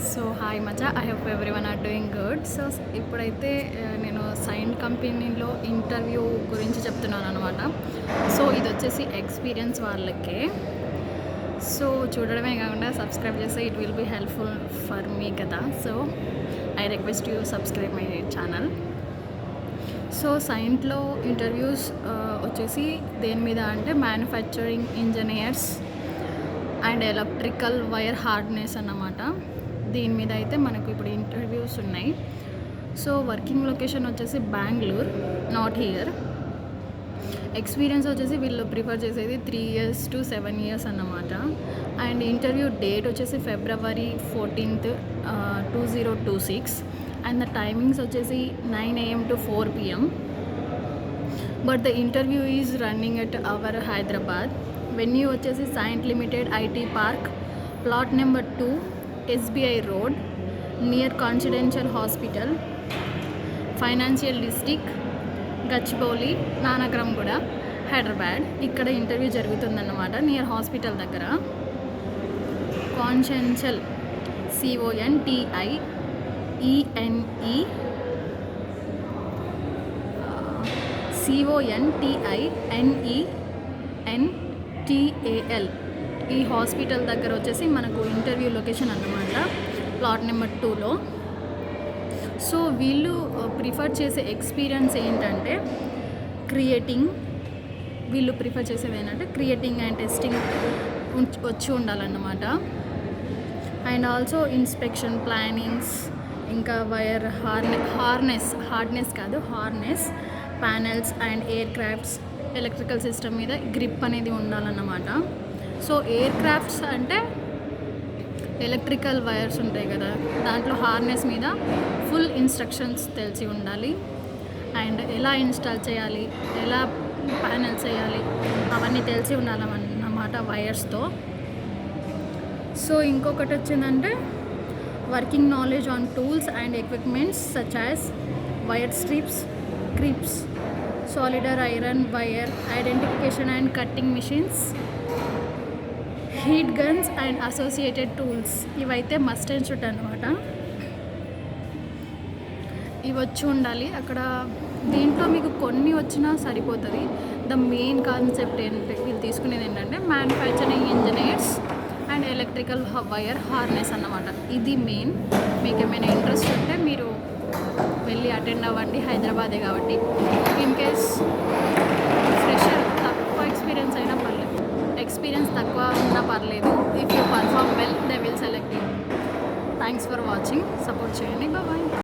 So hi మచా, I hope everyone are doing good. So ఇప్పుడైతే నేను సైన్ కంపెనీలో ఇంటర్వ్యూ గురించి చెప్తున్నాను అనమాట. సో ఇది వచ్చేసి ఎక్స్పీరియన్స్ వాళ్ళకే. సో చూడడమే కాకుండా సబ్స్క్రైబ్ చేస్తే it will be helpful for me కదా. So I request you subscribe my channel. So సైంట్లో ఇంటర్వ్యూస్ వచ్చేసి దేని మీద అంటే manufacturing engineers and electrical wire harness అన్నమాట. దీని మీద అయితే మనకు ఇప్పుడు ఇంటర్వ్యూస్ ఉన్నాయి. సో వర్కింగ్ లొకేషన్ వచ్చేసి బెంగళూరు, నాట్ హియర్. ఎక్స్పీరియన్స్ వచ్చేసి వీళ్ళు ప్రిఫర్ చేసేది 3 years to 7 years అన్నమాట. అండ్ ఇంటర్వ్యూ డేట్ వచ్చేసి February 14th, 2026. And the timings వచ్చేసి 9 AM to 4 PM. But the interview is running at our Hyderabad. Venue వచ్చేసి Cyient limited IT park, plot number 2, SBI road, near confidential hospital, financial district, Gachibowli, Nanakramguda, Hyderabad. ఇక్కడ interview జరుగుతుందన్నమాట, near hospital దగ్గర. Confidential, CONTINENTAL. ఈ hospital దగ్గర వచ్చేసి మనకు interview location అన్నమాట, plot number 2లో. సో వీళ్ళు ప్రిఫర్ చేసే ఎక్స్పీరియన్స్ ఏంటంటే వీళ్ళు ప్రిఫర్ చేసేది ఏంటంటే క్రియేటింగ్ అండ్ టెస్టింగ్ వచ్చి ఉండాలన్నమాట. అండ్ ఆల్సో ఇన్స్పెక్షన్, ప్లానింగ్స్, ఇంకా wire harness, panels and air crafts, electrical system మీద గ్రిప్ అనేది ఉండాలన్నమాట. సో ఎయిర్ క్రాఫ్ట్స్ అంటే ఎలక్ట్రికల్ వైర్స్ ఉంటాయి కదా, దాంట్లో హార్నెస్ మీద ఫుల్ ఇన్స్ట్రక్షన్స్ తెలిసి ఉండాలి. అండ్ ఎలా ఇన్స్టాల్ చేయాలి, ఎలా ప్యానెల్స్ చేయాలి, అవన్నీ తెలిసి ఉండాలన్నమాట వైర్స్తో. సో ఇంకొకటి వచ్చిందంటే working knowledge on tools and equipments such as wire strips, క్రిప్స్, సాలిడర్ iron wire, identification and cutting machines, heat guns and associated tools. ఇవైతే మస్ట్ అండ్ షుడ్ అనమాట. ఇవి వచ్చి ఉండాలి అక్కడ. దీంట్లో మీకు కొన్ని వచ్చినా సరిపోతుంది. ద మెయిన్ కాన్సెప్ట్ ఏంటంటే వీళ్ళు తీసుకునేది ఏంటంటే manufacturing engineers and electrical wire harness అన్నమాట. ఇది మెయిన్. మీకు ఏమైనా ఇంట్రెస్ట్ ఉంటే మీరు వెళ్ళి అటెండ్ అవ్వండి, హైదరాబాదే కాబట్టి. ఇన్ కేస్ ఫ్రెషర్ తక్కువ ఎక్స్పీరియన్స్ అయినా పర్లేదు, ఎక్స్పీరియన్స్ తక్కువ ఉన్నా పర్లేదు. If you perform well they will select you. Thanks for watching. Support చేయండి. బాయ్.